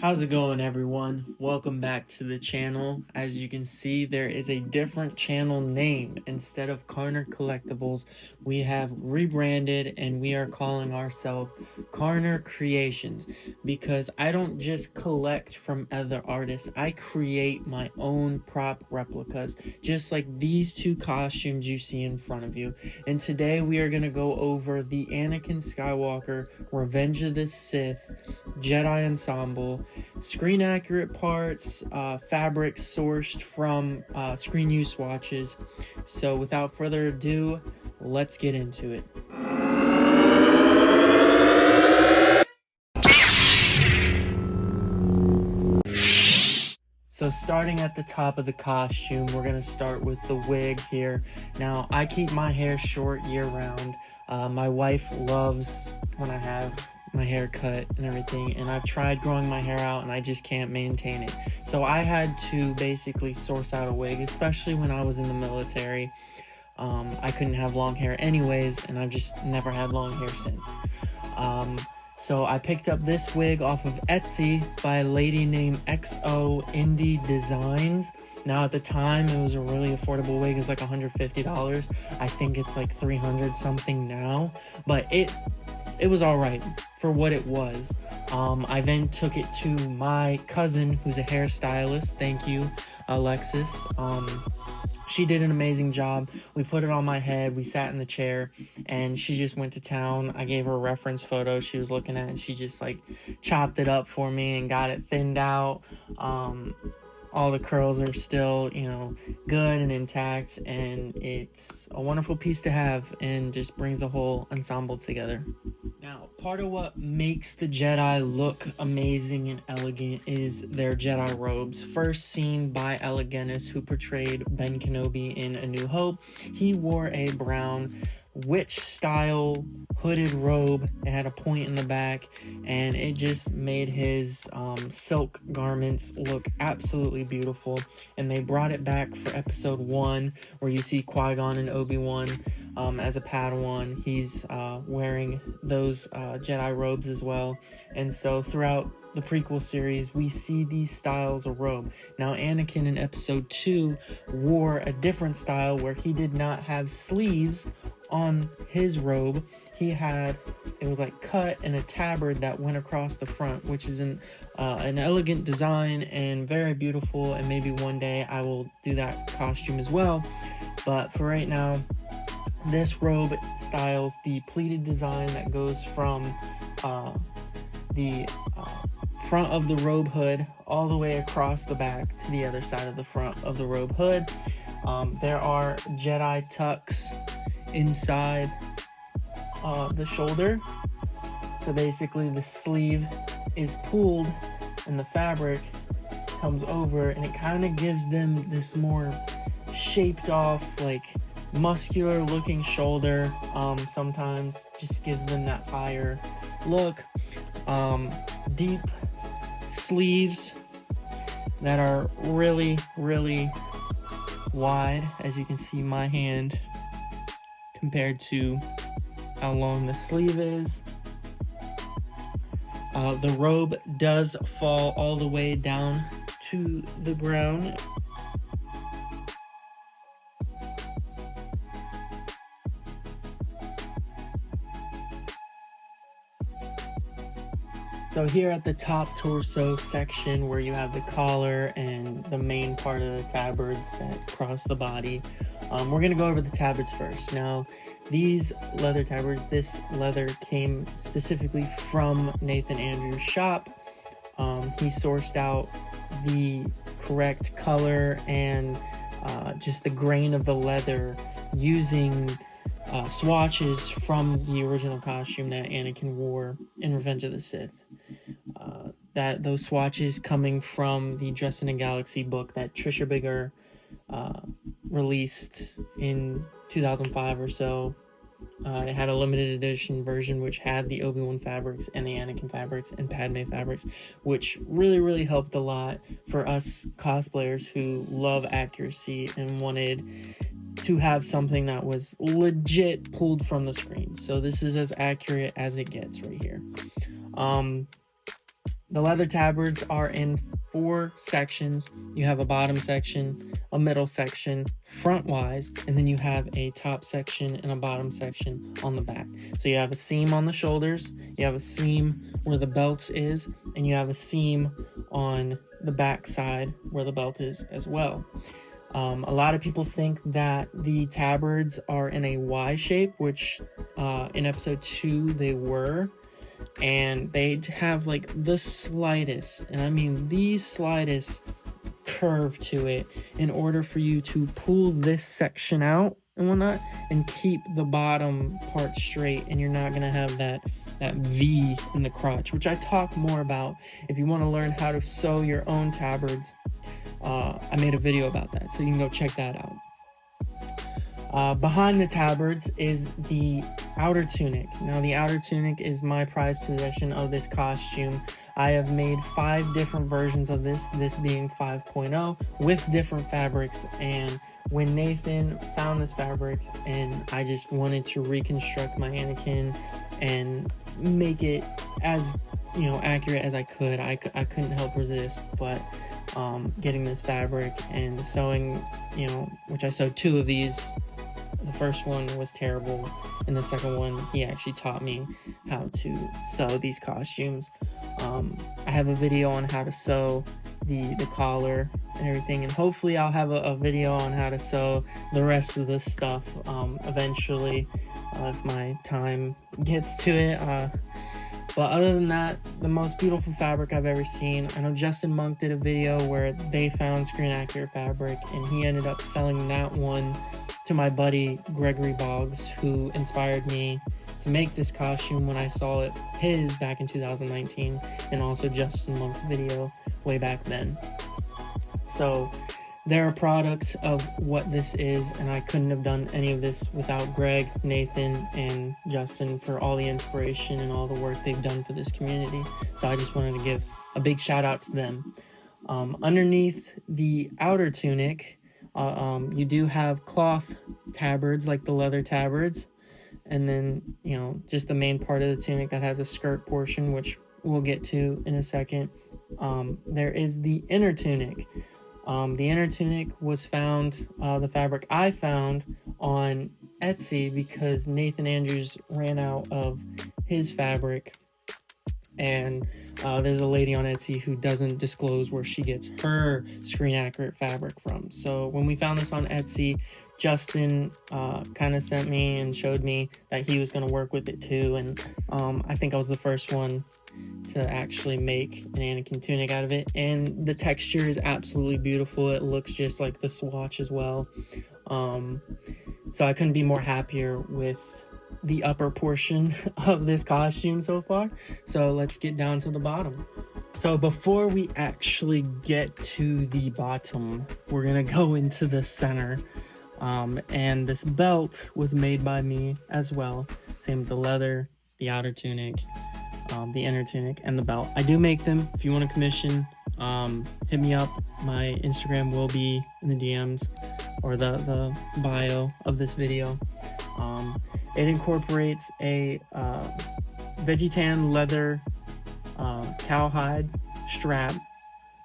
How's it going, everyone? Welcome back to the channel. As you can see, there is a different channel name. Instead of Carner Collectibles, we have rebranded and we are calling ourselves Carner Creations, because I don't just collect from other artists, I create my own prop replicas, just like these two costumes you see in front of you. And today we are going to go over the Anakin Skywalker Revenge of the Sith Jedi ensemble, screen accurate parts, fabric sourced from screen use swatches. So without further ado, let's get into it. So starting at the top of the costume, we're going to start with the wig here. Now, I keep my hair short year round. My wife loves when I have my hair cut and everything, and I've tried growing my hair out and I just can't maintain it. So I had to basically source out a wig, especially when I was in the military. I couldn't have long hair anyways, and I've just never had long hair since. So I picked up this wig off of Etsy by a lady named XO Indie Designs. Now at the time it was a really affordable wig. It was like $150. I think it's like $300 something now, but it was alright for what it was. I then took it to my cousin, who's a hairstylist. Thank you, Alexis. She did an amazing job. We put it on my head, we sat in the chair, and she just went to town. I gave her a reference photo she was looking at, and she just like chopped it up for me and got it thinned out. All the curls are still, good and intact, and it's a wonderful piece to have and just brings the whole ensemble together. Now, part of what makes the Jedi look amazing and elegant is their Jedi robes. First seen by Alec Guinness, who portrayed Ben Kenobi in A New Hope. He wore a brown witch-style hooded robe. It had a point in the back, and it just made his silk garments look absolutely beautiful. And they brought it back for episode 1, where you see Qui-Gon and Obi-Wan as a Padawan. He's wearing those Jedi robes as well. And so throughout the prequel series, we see these styles of robe. Now, Anakin in episode 2 wore a different style where he did not have sleeves on his robe. He had, it was like cut and a tabard that went across the front, which is an elegant design and very beautiful, and maybe one day I will do that costume as well. But for right now, this robe styles the pleated design that goes from the front of the robe hood all the way across the back to the other side of the front of the robe hood. There are Jedi tucks inside the shoulder. So basically the sleeve is pulled and the fabric comes over, and it kind of gives them this more shaped off, like muscular looking shoulder. Sometimes just gives them that higher look. Deep sleeves that are really wide, as you can see my hand compared to how long the sleeve is. The robe does fall all the way down to the ground. So here at the top torso section, where you have the collar and the main part of the tabards that cross the body, we're going to go over the tabards first. Now, these leather tabards, this leather came specifically from Nathan Andrews' shop. He sourced out the correct color and just the grain of the leather using swatches from the original costume that Anakin wore in Revenge of the Sith. Those swatches coming from the Dressed in a Galaxy book that Trisha Bigger released in 2005 or so. It had a limited edition version which had the Obi-Wan fabrics and the Anakin fabrics and Padme fabrics, which really helped a lot for us cosplayers who love accuracy and wanted to have something that was legit pulled from the screen. So this is as accurate as it gets right here. The leather tabards are in 4 sections. You have a bottom section, a middle section, front-wise, and then you have a top section and a bottom section on the back. So you have a seam on the shoulders, you have a seam where the belt is, and you have a seam on the back side where the belt is as well. A lot of people think that the tabards are in a Y shape, which in episode 2 they were, and they have like the slightest, and I mean the slightest curve to it in order for you to pull this section out and whatnot and keep the bottom part straight, and you're not gonna have that V in the crotch, which I talk more about. If you want to learn how to sew your own tabards, I made a video about that, so you can go check that out. Behind the tabards is the outer tunic. Now, the outer tunic is my prized possession of this costume. I have made 5 different versions of this being 5.0, with different fabrics. And when Nathan found this fabric and I just wanted to reconstruct my Anakin and make it as, accurate as I could, I couldn't help resist but getting this fabric and sewing, which I sewed 2 of these. The first one was terrible, and the second one, he actually taught me how to sew these costumes. I have a video on how to sew the collar and everything, and hopefully I'll have a video on how to sew the rest of this stuff eventually, if my time gets to it. But other than that, the most beautiful fabric I've ever seen. I know Justin Monk did a video where they found screen accurate fabric, and he ended up selling that one to my buddy Gregory Boggs, who inspired me to make this costume when I saw his back in 2019, and also Justin Monk's video way back then. So they're a product of what this is, and I couldn't have done any of this without Greg, Nathan, and Justin for all the inspiration and all the work they've done for this community. So I just wanted to give a big shout out to them. Underneath the outer tunic, you do have cloth tabards, like the leather tabards, and then, just the main part of the tunic that has a skirt portion, which we'll get to in a second. There is the inner tunic. The inner tunic was found, the fabric I found on Etsy, because Nathan Andrews ran out of his fabric, and there's a lady on Etsy who doesn't disclose where she gets her screen accurate fabric from. So when we found this on Etsy, Justin kind of sent me and showed me that he was going to work with it too, and I think I was the first one to actually make an Anakin tunic out of it, and the texture is absolutely beautiful. It looks just like the swatch as well. So I couldn't be more happier with the upper portion of this costume so far. So let's get down to the bottom. So before we actually get to the bottom, we're gonna go into the center. And this belt was made by me as well. Same with the leather, the outer tunic, the inner tunic, and the belt. I do make them. If you want to commission, hit me up. My Instagram will be in the DMs or the bio of this video. It incorporates a Vegetan leather cowhide strap,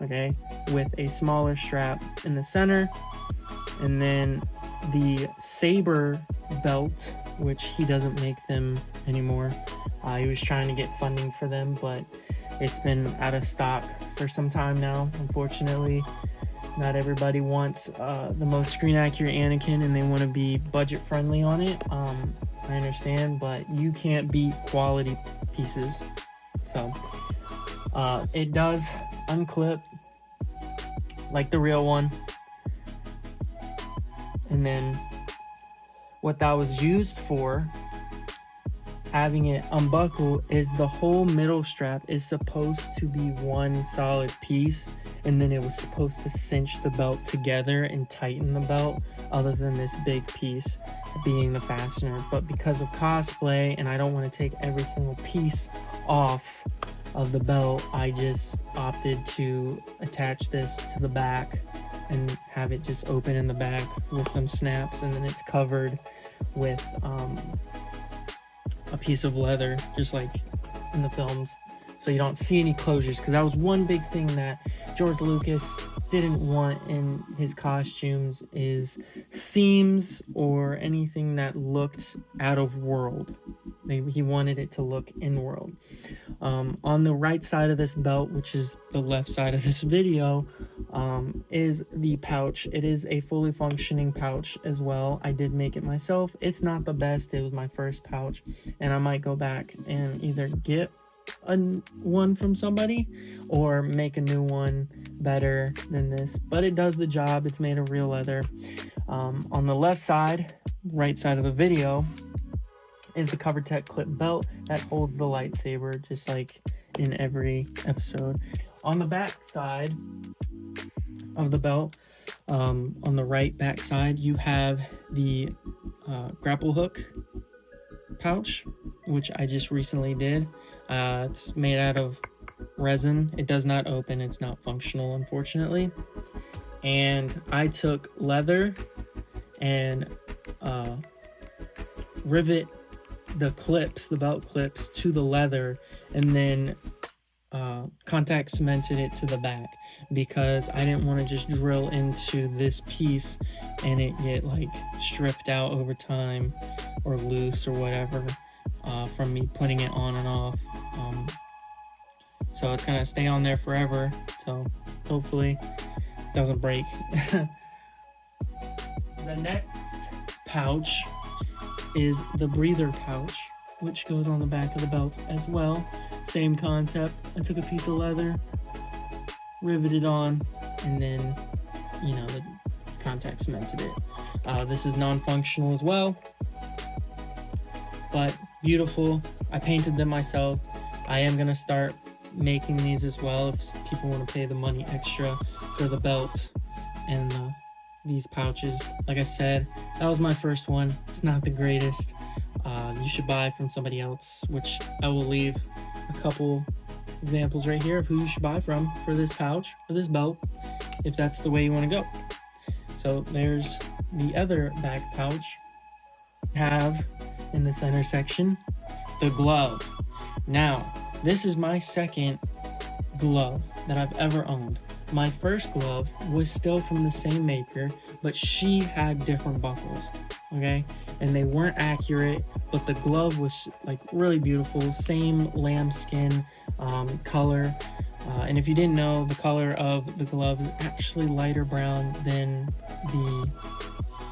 okay, with a smaller strap in the center, and then the saber belt, which he doesn't make them anymore. He was trying to get funding for them, but it's been out of stock for some time now, unfortunately. Not everybody wants the most screen accurate Anakin, and they want to be budget friendly on it. I understand, but you can't beat quality pieces. So it does unclip like the real one, and then what that was used for, having it unbuckle, is the whole middle strap is supposed to be one solid piece, and then it was supposed to cinch the belt together and tighten the belt, other than this big piece being the fastener. But because of cosplay, and I don't want to take every single piece off of the belt, I just opted to attach this to the back and have it just open in the back with some snaps, and then it's covered with a piece of leather, just like in the films. so you don't see any closures, because that was one big thing that George Lucas didn't want in his costumes, is seams or anything that looked out of world. He wanted it to look in world. On the right side of this belt, which is the left side of this video, is the pouch. It is a fully functioning pouch as well. I did make it myself. It's not the best. It was my first pouch, and I might go back and either get one from somebody or make a new one better than this, but it does the job. It's made of real leather. On the left side, right side of the video, is the CoverTech clip belt that holds the lightsaber, just like in every episode. On the back side of the belt, on the right back side, you have the grapple hook pouch, which I just recently did. It's made out of resin. It does not open. It's not functional, unfortunately. And I took leather and rivet the clips, the belt clips, to the leather, and then contact cemented it to the back, because I didn't want to just drill into this piece and it get like stripped out over time or loose or whatever from me putting it on and off. So it's gonna stay on there forever, so hopefully it doesn't break. The next pouch is the breather pouch, which goes on the back of the belt as well. Same concept. I took a piece of leather, riveted on, and then, the contact cemented it. This is non-functional as well, but beautiful. I painted them myself. I am gonna start making these as well if people want to pay the money extra for the belt and these pouches. Like I said, that was my first one. It's not the greatest. You should buy from somebody else, which I will leave a couple examples right here of who you should buy from for this pouch or this belt, if that's the way you want to go. So there's the other back pouch. Have in the center section the glove. Now, this is my second glove that I've ever owned. My first glove was still from the same maker, but she had different buckles, okay? And they weren't accurate, but the glove was like really beautiful, same lambskin color. And if you didn't know, the color of the glove is actually lighter brown than the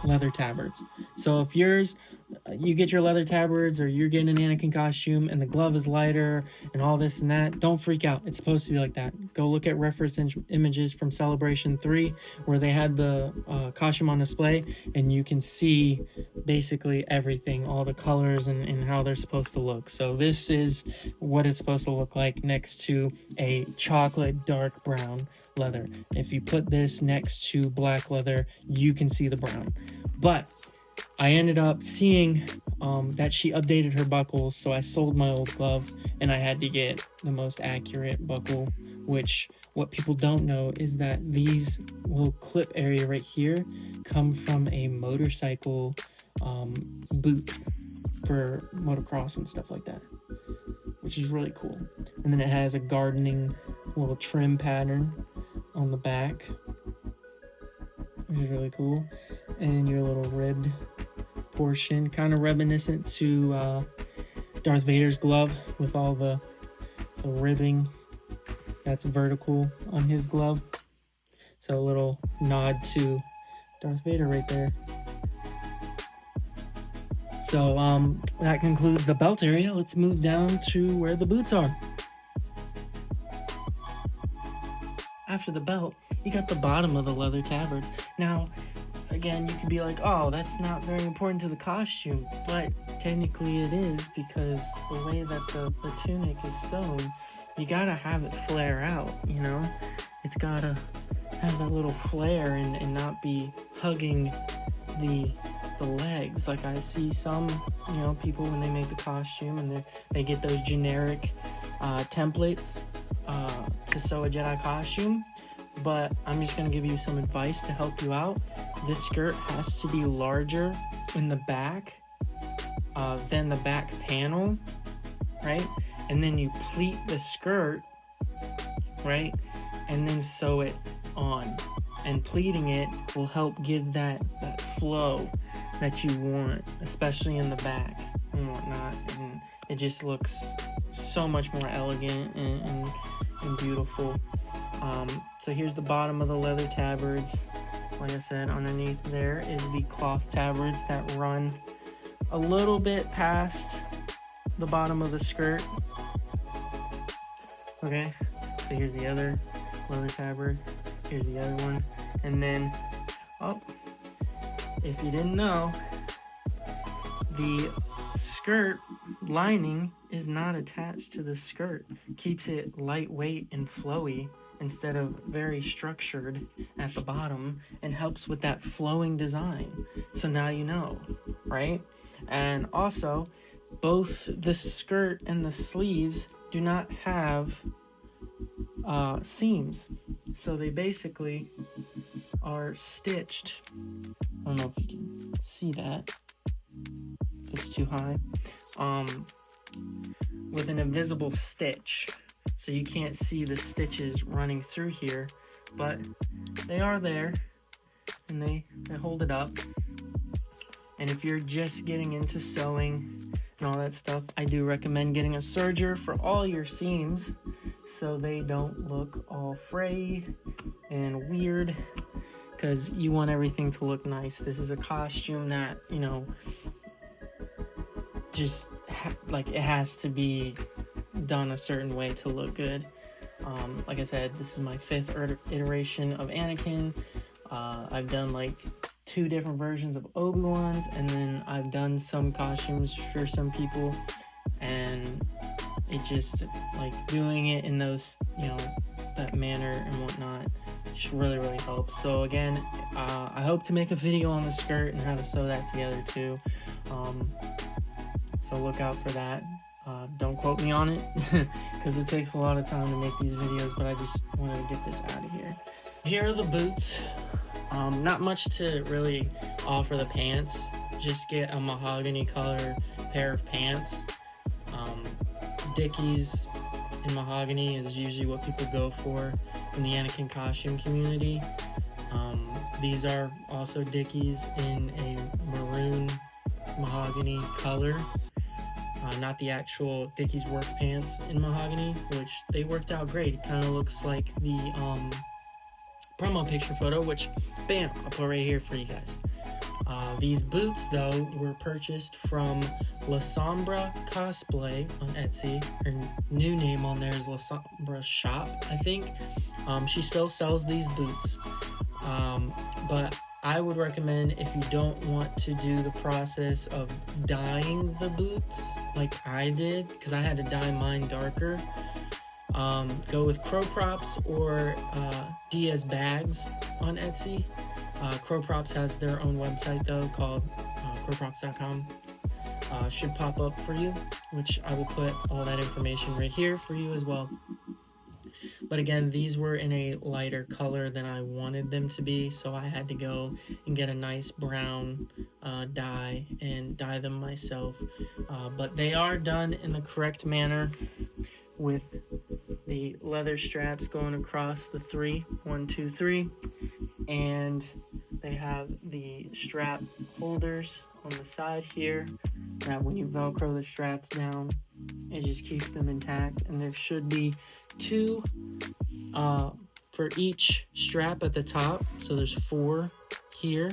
leather tabards. So if you get your leather tabards, or you're getting an Anakin costume and the glove is lighter and all this and that, don't freak out. It's supposed to be like that. Go look at reference images from Celebration 3 where they had the costume on display, and you can see basically everything, all the colors and how they're supposed to look. So this is what it's supposed to look like next to a chocolate dark brown leather. If you put this next to black leather, you can see the brown. But I ended up seeing that she updated her buckles, so I sold my old glove and I had to get the most accurate buckle, which what people don't know is that these little clip area right here come from a motorcycle boot for motocross and stuff like that, which is really cool. And then it has a gardening little trim pattern on the back, which is really cool. And your little ribbed portion, kind of reminiscent to Darth Vader's glove, with all the ribbing that's vertical on his glove. So a little nod to Darth Vader right there. So that concludes the belt area. Let's move down to where the boots are. After the belt, you got the bottom of the leather tabards. Now, again, you could be like, oh, that's not very important to the costume, but technically it is, because the way that the tunic is sewn, you gotta have it flare out, It's gotta have that little flare and not be hugging the legs. Like I see some, people when they make the costume and they get those generic templates to sew a Jedi costume. But I'm just going to give you some advice to help you out. This skirt has to be larger in the back than the back panel, right? and then you pleat the skirt, right, and then sew it on. And pleating it will help give that flow that you want, especially in the back and whatnot, and it just looks so much more elegant and beautiful. So here's the bottom of the leather tabards. Like I said, underneath there is the cloth tabards that run a little bit past the bottom of the skirt. Okay, so here's the other leather tabard. Here's the other one. And then, if you didn't know, the skirt lining is not attached to the skirt. Keeps it lightweight and flowy instead of very structured at the bottom, and helps with that flowing design. So now you know, right? And also, both the skirt and the sleeves do not have seams, so they basically are stitched. I don't know if you can see that, if it's too high, with an invisible stitch, so you can't see the stitches running through here, but they are there, and they hold it up. And if you're just getting into sewing and all that stuff, I do recommend getting a serger for all your seams so they don't look all frayed and weird, because you want everything to look nice. This is a costume that, you know, just like it has to be done a certain way to look good. Like I said, this is my 5th iteration of Anakin. I've done like 2 different versions of Obi-Wan's, and then I've done some costumes for some people, and it just, like, doing it in those, you know, that manner and whatnot just really helps. So again, I hope to make a video on the skirt and how to sew that together too, so look out for that. Don't quote me on it because it takes a lot of time to make these videos, but I just wanted to get this out of here. Here are the boots. Not much to really offer the pants. Just get a mahogany color pair of pants. Dickies in mahogany is usually what people go for in the Anakin costume community. These are also Dickies in a maroon mahogany color. Not the actual Dickies work pants in mahogany, which they worked out great. It kind of looks like the promo picture photo, which, bam, I'll put right here for you guys. These boots, though, were purchased from La Sombra Cosplay on Etsy. Her new name on there is La Sombra Shop, I think. She still sells these boots. But I would recommend, if you don't want to do the process of dyeing the boots like I did, because I had to dye mine darker, go with Crow Props or Diaz Bags on Etsy. Crow Props has their own website though, called crowprops.com. Should pop up for you, which I will put all that information right here for you as well. But again, these were in a lighter color than I wanted them to be, so I had to go and get a nice brown dye and dye them myself. But they are done in the correct manner, with the leather straps going across the 3, 1, 2, 3, and they have the strap holders on the side here, that when you velcro the straps down, it just keeps them intact. And there should be 2 for each strap at the top, so there's 4 here,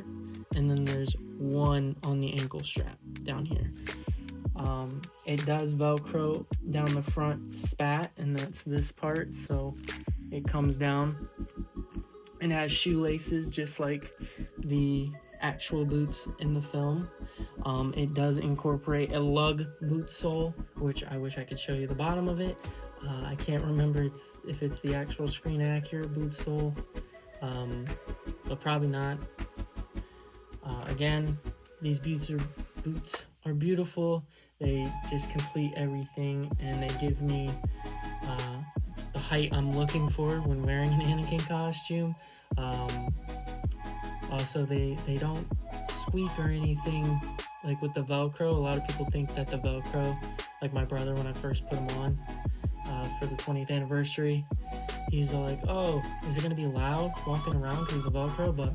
and then there's 1 on the ankle strap down here. It does velcro down the front spat, and that's this part, so it comes down and has shoelaces just like the actual boots in the film. It does incorporate a lug boot sole, which I wish I could show you the bottom of it. I can't remember if it's the actual screen accurate boot sole, but probably not. Again, these boots are beautiful. They just complete everything, and they give me the height I'm looking for when wearing an Anakin costume. Also, they don't squeak or anything like with the Velcro. A lot of people think that the Velcro like my brother when I first put them on for the 20th anniversary. He's like, oh, is it going to be loud walking around because of the Velcro? But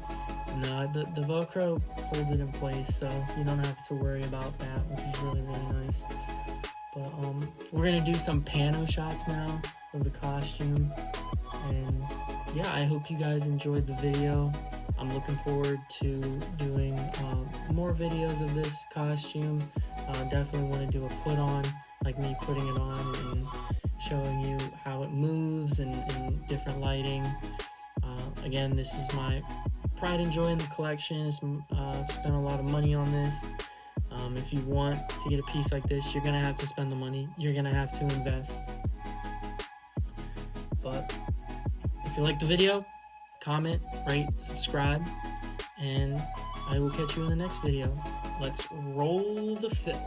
no, the Velcro holds it in place, so you don't have to worry about that, which is really, really nice. But we're going to do some pano shots now of the costume. And yeah, I hope you guys enjoyed the video. I'm looking forward to doing more videos of this costume. Definitely want to do a put on, like me putting it on and showing you how it moves and different lighting. Again, this is my pride and joy in the collection. I've spent a lot of money on this. If you want to get a piece like this, you're going to have to spend the money. You're going to have to invest. But if you liked the video, comment, rate, subscribe, and I will catch you in the next video. Let's roll the film.